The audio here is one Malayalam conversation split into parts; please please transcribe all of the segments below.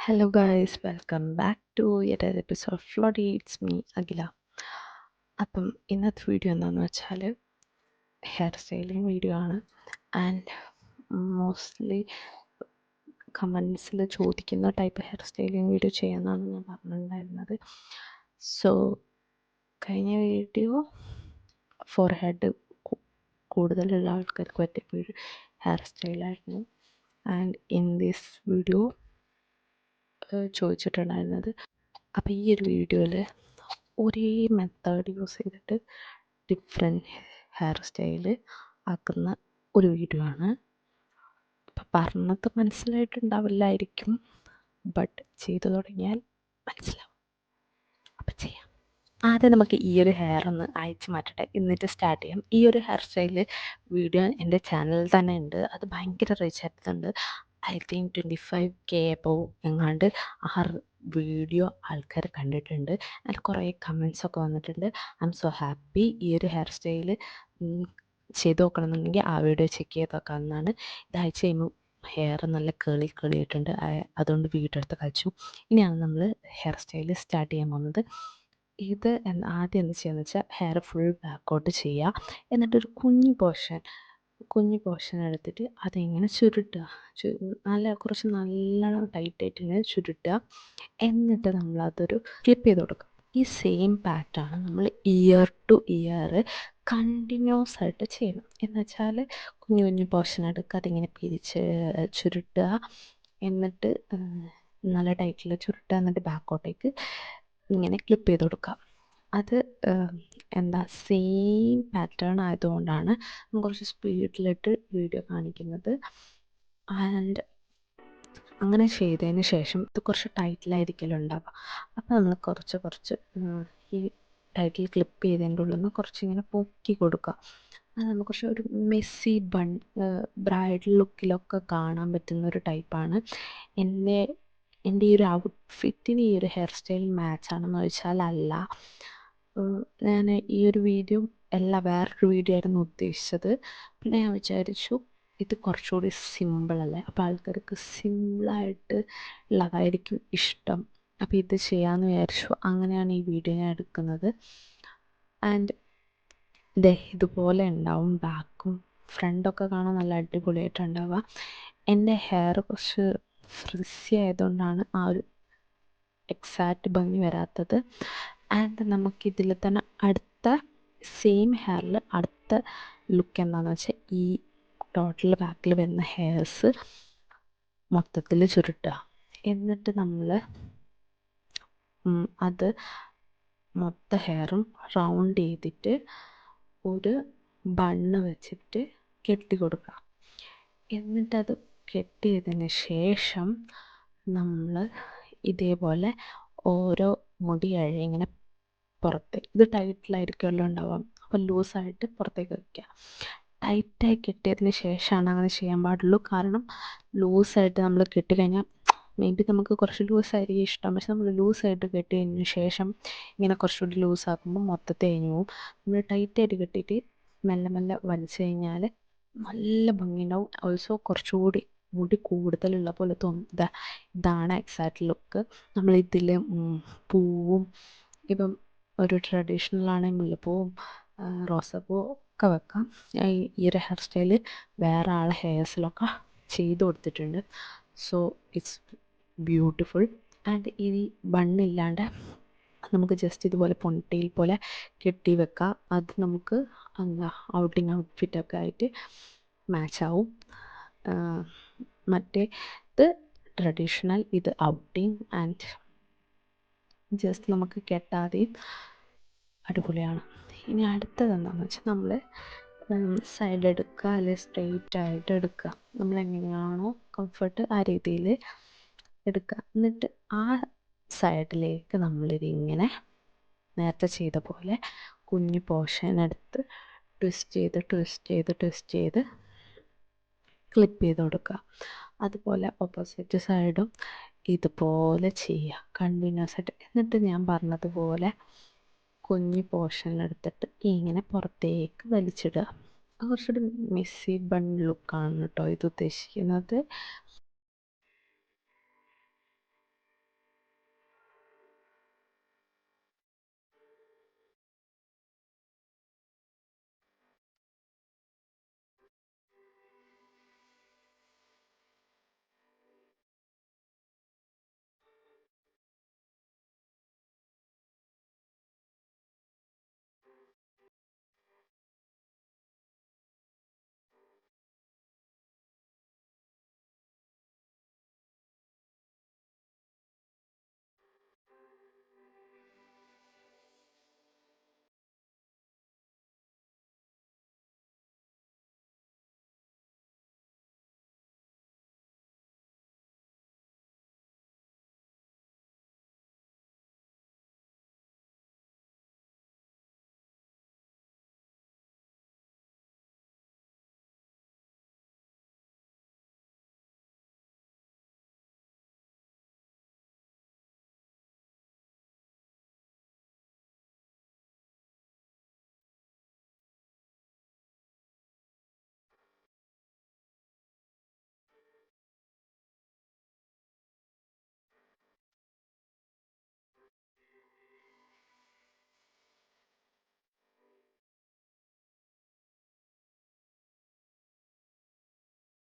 Hello guys, welcome back to yet another episode of Floody. It's me, Agila. അപ്പം ഇന്നത്തെ വീഡിയോ എന്താണെന്ന് വെച്ചാൽ ഹെയർ സ്റ്റൈലിങ് വീഡിയോ ആണ്. ആൻഡ് മോസ്റ്റ്ലി കമൻസിൽ ചോദിക്കുന്ന ടൈപ്പ് ഹെയർ സ്റ്റൈലിങ് വീഡിയോ ചെയ്യാമെന്നാണ് ഞാൻ പറഞ്ഞിട്ടുണ്ടായിരുന്നത്. സോ കഴിഞ്ഞ വീഡിയോ ഫോർ ഹെഡ് കൂടുതലുള്ള ആൾക്കാർക്ക് പറ്റിയ ഹെയർ സ്റ്റൈലായിരുന്നു. ആൻഡ് ഇൻ ദിസ് വീഡിയോ ചോദിച്ചിട്ടുണ്ടായിരുന്നത്. അപ്പോൾ ഈ ഒരു വീഡിയോയിൽ ഒരേ മെത്തേഡ് യൂസ് ചെയ്തിട്ട് ഡിഫറെൻറ്റ് ഹെയർ സ്റ്റൈല് ആക്കുന്ന ഒരു വീഡിയോ ആണ്. അപ്പം പറഞ്ഞത് മനസ്സിലായിട്ടുണ്ടാവില്ലായിരിക്കും, ബട്ട് ചെയ്തു തുടങ്ങിയാൽ മനസ്സിലാവും. അപ്പം ചെയ്യാം. ആദ്യം നമുക്ക് ഈ ഒരു ഹെയർ ഒന്ന് അയച്ച് മാറ്റട്ടെ, എന്നിട്ട് സ്റ്റാർട്ട് ചെയ്യാം. ഈ ഒരു ഹെയർ സ്റ്റൈല് വീഡിയോ എൻ്റെ ചാനലിൽ തന്നെ ഉണ്ട്. അത് ഭയങ്കര റീച്ച് ആയിട്ടുണ്ട്. ഐ തിങ്ക് 25K എബോവ് എങ്ങാണ്ട് ആ വീഡിയോ ആൾക്കാർ കണ്ടിട്ടുണ്ട്. അതിൽ കുറേ കമൻസൊക്കെ വന്നിട്ടുണ്ട്. I M so happy. ഈ ഒരു ഹെയർ സ്റ്റൈല് ചെയ്ത് നോക്കണമെന്നുണ്ടെങ്കിൽ ആ വീഡിയോ ചെക്ക് ചെയ്ത് നോക്കാവുന്നതാണ്. ഇത് അയച്ച് കഴിയുമ്പോൾ ഹെയർ നല്ല കേളിയിട്ടുണ്ട്. അതുകൊണ്ട് വീഡിയോ എടുത്ത് കളിച്ചു. ഇനിയാണ് നമ്മൾ ഹെയർ സ്റ്റൈല് സ്റ്റാർട്ട് ചെയ്യാൻ പോകുന്നത്. ഇത് ആദ്യം എന്ത് ചെയ്യുക വെച്ചാൽ ഹെയർ ഫുൾ ബാക്കോട്ട് ചെയ്യുക. എന്നിട്ടൊരു കുഞ്ഞു പോർഷൻ എടുത്തിട്ട് അതിങ്ങനെ ചുരുട്ടുക. കുറച്ച് നല്ലോണം ടൈറ്റായിട്ട് ഇങ്ങനെ ചുരുട്ടുക. എന്നിട്ട് നമ്മളതൊരു ക്ലിപ്പ് ചെയ്ത് കൊടുക്കുക. ഈ സെയിം പാറ്റേൺ നമ്മൾ ഇയർ ടു ഇയർ കണ്ടിന്യൂസ് ആയിട്ട് ചെയ്യണം. എന്ന് വെച്ചാൽ കുഞ്ഞു കുഞ്ഞു പോർഷൻ എടുക്കുക, അതിങ്ങനെ പിരിച്ച് ചുരുട്ടുക. എന്നിട്ട് നല്ല ടൈറ്റിൽ ചുരുട്ടുക. എന്നിട്ട് ബാക്കോട്ടേക്ക് ഇങ്ങനെ ക്ലിപ്പ് ചെയ്ത് കൊടുക്കുക. അത് സെയിം പാറ്റേൺ ആയതുകൊണ്ടാണ് കുറച്ച് സ്പീഡിലിട്ട് വീഡിയോ കാണിക്കുന്നത്. ആൻഡ് അങ്ങനെ ചെയ്തതിന് ശേഷം ഇത് കുറച്ച് ടൈറ്റിലായിരിക്കലും ഉണ്ടാവുക. അപ്പോൾ നമ്മൾ കുറച്ച് ഈ ടൈറ്റിൽ ക്ലിപ്പ് ചെയ്തതിൻ്റെ ഉള്ളിൽ നിന്ന് കുറച്ചിങ്ങനെ പൊക്കി കൊടുക്കുക. അത് നമുക്ക് കുറച്ച് ഒരു മെസ്സി ബ്രൈഡൽ ലുക്കിലൊക്കെ കാണാൻ പറ്റുന്ന ഒരു ടൈപ്പാണ്. എൻ്റെ ഈ ഒരു ഔട്ട്ഫിറ്റിന് ഈ ഒരു ഹെയർ സ്റ്റൈൽ മാച്ചാണെന്ന് ചോദിച്ചാൽ അല്ല. ഞാൻ ഈ ഒരു വീഡിയോ വേറൊരു വീഡിയോ ആയിരുന്നു ഉദ്ദേശിച്ചത്. പിന്നെ ഞാൻ വിചാരിച്ചു ഇത് കുറച്ചുകൂടി സിമ്പിളല്ലേ, അപ്പോൾ ആൾക്കാർക്ക് സിമ്പിളായിട്ട് ഉള്ളതായിരിക്കും ഇഷ്ടം. അപ്പോൾ ഇത് ചെയ്യാമെന്ന് വിചാരിച്ചു. അങ്ങനെയാണ് ഈ വീഡിയോ ഞാൻ എടുക്കുന്നത്. ആൻഡ് ഇതുപോലെ ഉണ്ടാവും. ബാക്കും ഫ്രണ്ടൊക്കെ കാണാൻ നല്ല അടിപൊളിയായിട്ടുണ്ടാവുക. എൻ്റെ ഹെയർ കുറച്ച് ഫ്രിസി ആയതുകൊണ്ടാണ് ആ ഒരു എക്സാക്റ്റ് ഭംഗി വരാത്തത്. ആൻഡ് നമുക്കിതിൽ തന്നെ അടുത്ത സെയിം ഹെയറിൽ അടുത്ത ലുക്ക് എന്താണെന്ന് വെച്ചാൽ ഈ ടോട്ടൽ ബാക്കിൽ വരുന്ന ഹെയർസ് മൊത്തത്തിൽ ചുരുട്ടുക. എന്നിട്ട് നമ്മൾ അത് മൊത്തം ഹെയറും റൗണ്ട് ചെയ്തിട്ട് ഒരു ബണ്ണ് വെച്ചിട്ട് കെട്ടി കൊടുക്കുക. എന്നിട്ടത് കെട്ടിയതിന് ശേഷം നമ്മൾ ഇതേപോലെ ഓരോ മുടി ഇങ്ങനെ ഇത് ടൈറ്റിലായിരിക്കുമല്ലോ ഉണ്ടാവുക. അപ്പോൾ ലൂസായിട്ട് പുറത്തേക്ക് വയ്ക്കുക. ടൈറ്റായി കെട്ടിയതിന് ശേഷമാണ് അങ്ങനെ ചെയ്യാൻ പാടുള്ളൂ. കാരണം ലൂസായിട്ട് നമ്മൾ കെട്ടിക്കഴിഞ്ഞാൽ മേ ബി നമുക്ക് കുറച്ച് ലൂസായിരിക്കും ഇഷ്ടം, പക്ഷെ നമ്മൾ ലൂസായിട്ട് കെട്ടി കഴിഞ്ഞ ശേഷം ഇങ്ങനെ കുറച്ചുകൂടി ലൂസാക്കുമ്പോൾ മൊത്തത്തിൽ കഴിഞ്ഞു പോകും. നമ്മൾ ടൈറ്റായിട്ട് കെട്ടിയിട്ട് മെല്ലെ വലിച്ചു കഴിഞ്ഞാൽ നല്ല ഭംഗിയുണ്ടാവും. ഓൾസോ കുറച്ചുകൂടി മുടി കൂടുതലുള്ള പോലെ തോന്നും. ഇതാണ് എക്സാക്റ്റ് ലുക്ക്. നമ്മളിതിൽ പൂവും ഇപ്പം ഒരു ട്രഡീഷണൽ ആണെങ്കിൽ മുല്ലപ്പൂവും റോസാപ്പൂവും ഒക്കെ വെക്കാം. ഈ ഒരു ഹെയർ സ്റ്റൈല് വേറെ ആളെ ഹെയർസിലൊക്കെ ചെയ്ത് കൊടുത്തിട്ടുണ്ട്. So it's beautiful. ആൻഡ് ഈ ബണ്ണില്ലാണ്ട് നമുക്ക് ജസ്റ്റ് ഇതുപോലെ പൊണിറ്റെയിൽ പോലെ കെട്ടി വെക്കാം. അത് നമുക്ക് ഔട്ടിങ് ഔട്ട്ഫിറ്റൊക്കെ ആയിട്ട് മാച്ചാവും. മറ്റേത് ട്രഡീഷണൽ, ഇത് ഔട്ടിങ്. ആൻഡ് ജസ്റ്റ് നമുക്ക് കെട്ടാതെയും അടിപൊളിയാണ്. ഇനി അടുത്തത് എന്താണെന്ന് വെച്ചാൽ നമ്മൾ സൈഡ് എടുക്കുക, അല്ലെങ്കിൽ സ്ട്രെയിറ്റ് ആയിട്ട് എടുക്കുക. നമ്മളെങ്ങനെയാണോ കംഫർട്ട് ആ രീതിയിൽ എടുക്കുക. എന്നിട്ട് ആ സൈഡിലേക്ക് നമ്മളിതിങ്ങനെ നേരത്തെ ചെയ്ത പോലെ കുഞ്ഞു പോർഷൻ എടുത്ത് ട്വിസ്റ്റ് ചെയ്ത് ക്ലിപ്പ് ചെയ്ത് കൊടുക്കുക. അതുപോലെ ഓപ്പോസിറ്റ് സൈഡും ഇതുപോലെ ചെയ്യുക കണ്ടിന്യൂസ് ആയിട്ട്. എന്നിട്ട് ഞാൻ പറഞ്ഞതുപോലെ കുഞ്ഞു പോർഷൻ എടുത്തിട്ട് ഇങ്ങനെ പുറത്തേക്ക് വലിച്ചിടുക. കുറച്ചുകൂടി മെസ്സി ബൺ ലുക്കാണ് കേട്ടോ ഇത് ഉദ്ദേശിക്കുന്നത്.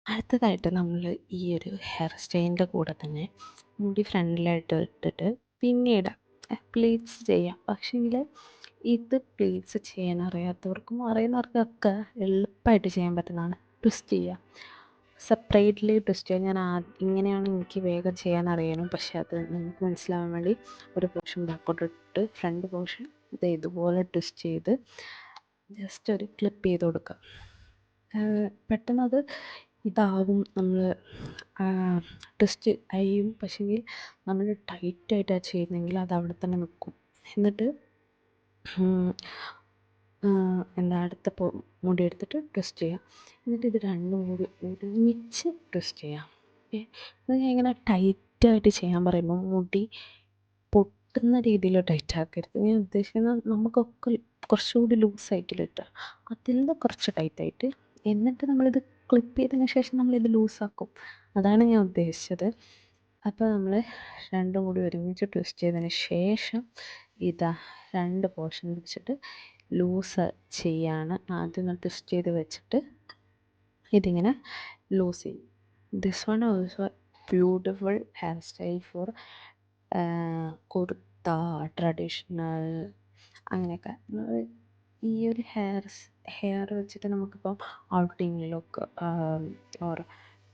അടുത്തതായിട്ട് നമ്മൾ ഈ ഒരു ഹെയർ സ്റ്റൈലിൻ്റെ കൂടെ തന്നെ മുടി ഫ്രണ്ടിലായിട്ട് ഇട്ടിട്ട് പിന്നീട് പ്ലീറ്റ്സ് ചെയ്യാം. പക്ഷേങ്കിൽ ഇത് പ്ലീറ്റ്സ് ചെയ്യാൻ അറിയാത്തവർക്കും അറിയുന്നവർക്കൊക്കെ എളുപ്പമായിട്ട് ചെയ്യാൻ പറ്റുന്നതാണ്. ട്വിസ്റ്റ് ചെയ്യുക, സെപ്പറേറ്റ്ലി ട്വിസ്റ്റ് ചെയ്യുക. ഇങ്ങനെയാണ് എനിക്ക് വേഗം ചെയ്യാൻ അറിയാനും, പക്ഷേ അത് നിങ്ങൾക്ക് മനസ്സിലാവാൻ വേണ്ടി ഒരു പോർഷൻ ബാക്കോട്ട് ഇട്ട് ഫ്രണ്ട് പോർഷൻ ഇതുപോലെ ട്വിസ്റ്റ് ചെയ്ത് ജസ്റ്റ് ഒരു ക്ലിപ്പ് ചെയ്ത് കൊടുക്കുക. പെട്ടെന്നത് ഇതാവും, നമ്മൾ ട്വിസ്റ്റ് അയ്യും. പക്ഷേങ്കിൽ നമ്മൾ ടൈറ്റായിട്ടാണ് ചെയ്യുന്നതെങ്കിൽ അത് അവിടെ തന്നെ നിൽക്കും. എന്നിട്ട് അടുത്ത മുടി എടുത്തിട്ട് ട്വിസ്റ്റ് ചെയ്യുക. എന്നിട്ട് ഇത് രണ്ടും കൂടി ഒരുമിച്ച് ട്വിസ്റ്റ് ചെയ്യാം. ഇത് ഇങ്ങനെ ടൈറ്റായിട്ട് ചെയ്യാൻ പറയുമ്പോൾ മുടി പൊട്ടുന്ന രീതിയിൽ ടൈറ്റ് ആക്കരുത്. ഞാൻ ഉദ്ദേശിക്കുന്നത് നമുക്കൊക്കെ കുറച്ചുകൂടി ലൂസായിട്ടില്ല ഇട്ടുക, അതിൽ നിന്ന് കുറച്ച് ടൈറ്റായിട്ട്. എന്നിട്ട് നമ്മളിത് ക്ലിപ്പ് ചെയ്തതിന് ശേഷം നമ്മളിത് ലൂസാക്കും. അതാണ് ഞാൻ ഉദ്ദേശിച്ചത്. അപ്പോൾ നമ്മൾ രണ്ടും കൂടി ഒരുമിച്ച് ട്വിസ്റ്റ് ചെയ്തതിന് ശേഷം ഇതാ രണ്ട് പോർഷൻ വെച്ചിട്ട് ലൂസ് ചെയ്യാണ്. ആദ്യം ഒന്ന് ട്വിസ്റ്റ് ചെയ്ത് വെച്ചിട്ട് ഇതിങ്ങനെ ലൂസ് ചെയ്യും. This one also beautiful hair style for kurta, traditional, അങ്ങനെയൊക്കെ. ഈ ഒരു ഹെയർ വെച്ചിട്ട് നമുക്കിപ്പം ഔട്ടിങ്ങിലൊക്കെ ഓർ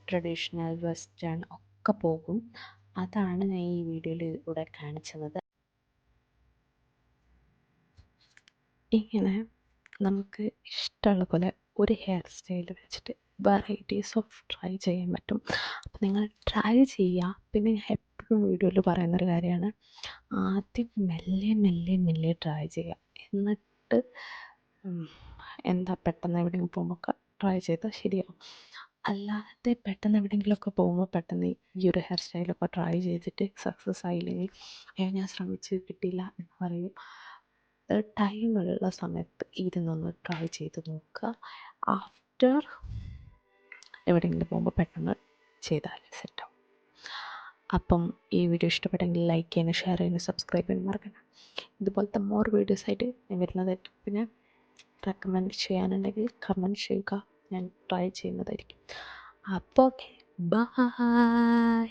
ട്രഡീഷണൽ, വെസ്റ്റേൺ ഒക്കെ പോകും. അതാണ് ഞാൻ ഈ വീഡിയോയിൽ ഇവിടെ കാണിച്ചത്. ഇങ്ങനെ നമുക്ക് ഇഷ്ടമുള്ള പോലെ ഒരു ഹെയർ സ്റ്റൈൽ വെച്ചിട്ട് വെറൈറ്റീസ് ഓഫ് ട്രൈ ചെയ്യാൻ പറ്റും. അപ്പം നിങ്ങൾ ട്രൈ ചെയ്യുക. പിന്നെ ഞാൻ എപ്പോഴും വീഡിയോയിൽ പറയുന്നൊരു കാര്യമാണ്, ആദ്യം മെല്ലെ മെല്ലെ മെല്ലെ ട്രൈ ചെയ്യുക. എന്നിട്ട് പെട്ടെന്ന് എവിടെയെങ്കിലും പോകുമ്പോൾ ട്രൈ ചെയ്താൽ ശരിയാവും. അല്ലാതെ പെട്ടെന്ന് എവിടെയെങ്കിലുമൊക്കെ പോകുമ്പോൾ പെട്ടെന്ന് ഈ ഒരു ഹെയർ സ്റ്റൈലൊക്കെ ട്രൈ ചെയ്തിട്ട് സക്സസ് ആയില്ലെങ്കിൽ ഞാൻ ശ്രമിച്ച് കിട്ടിയില്ല എന്ന് പറയും. ടൈമുള്ള സമയത്ത് ഇരുന്നൊന്ന് ട്രൈ ചെയ്ത് നോക്കുക. ആഫ്റ്റർ എവിടെയെങ്കിലും പോകുമ്പോൾ പെട്ടെന്ന് ചെയ്താൽ സെറ്റാവും. അപ്പം ഈ വീഡിയോ ഇഷ്ടപ്പെട്ടെങ്കിൽ ലൈക്ക് ചെയ്യാനും ഷെയർ ചെയ്യാനും സബ്സ്ക്രൈബ് ചെയ്യാനും മറക്കണ്ട. ഇതുപോലത്തെ മോർ വീഡിയോസായിട്ട് ഞാൻ വരുന്നതായിരിക്കും. പിന്നെ റെക്കമെൻഡ് ചെയ്യാനുണ്ടെങ്കിൽ കമൻറ്റ് ചെയ്യുക, ഞാൻ ട്രൈ ചെയ്യുന്നതായിരിക്കും. അപ്പോൾ ഓക്കെ, ബൈ.